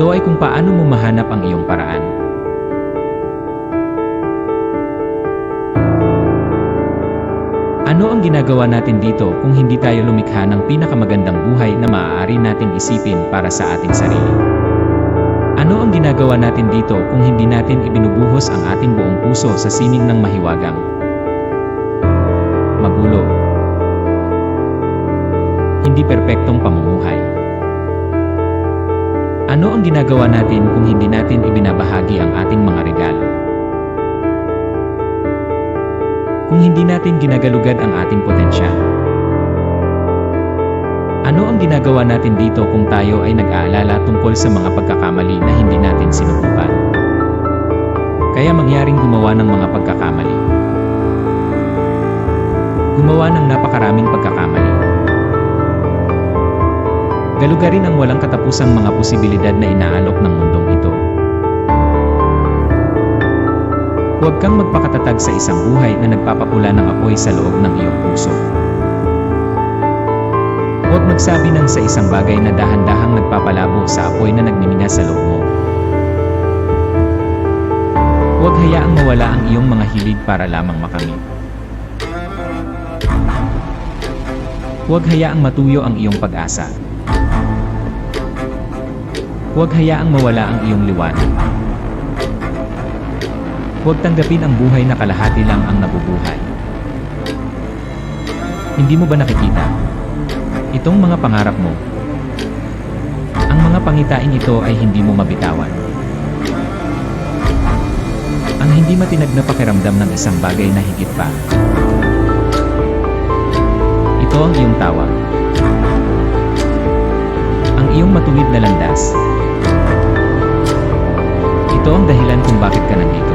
Ito ay kung paano mo mahanap ang iyong paraan. Ano ang ginagawa natin dito kung hindi tayo lumikha ng pinakamagandang buhay na maaari nating isipin para sa ating sarili? Ano ang ginagawa natin dito kung hindi natin ibinubuhos ang ating buong puso sa sining ng mahiwagang, magulo, hindi perpektong pamumuhay? Ano ang ginagawa natin kung hindi natin ibinabahagi ang ating mga regalo? Kung hindi natin ginagalugad ang ating potensyal? Ano ang ginagawa natin dito kung tayo ay nag-aalala tungkol sa mga pagkakamali na hindi natin sinubukan? Kaya mangyaring gumawa ng mga pagkakamali. Gumawa ng napakaraming pagkakamali. Galugarin ang walang katapusang mga posibilidad na inaalok ng mundong ito. Huwag kang magpakatatag sa isang buhay na nagpapapula ng apoy sa loob ng iyong puso. Huwag magsabi ng sa isang bagay na dahan-dahang nagpapalabo sa apoy na nagmimina sa loob mo. Huwag hayaang mawala ang iyong mga hilig para lamang makamit. Huwag hayaang matuyo ang iyong pag-asa. Huwag hayaang mawala ang iyong liwanag. Huwag tanggapin ang buhay na kalahati lang ang nabubuhay. Hindi mo ba nakikita? Itong mga pangarap mo. Ang mga pangitain ito ay hindi mo mabitawan. Ang hindi matinag na pakiramdam ng isang bagay na higit pa. Ito ang iyong tawag. Ang iyong matuwid na landas. Ito ang dahilan kung bakit ka nandito.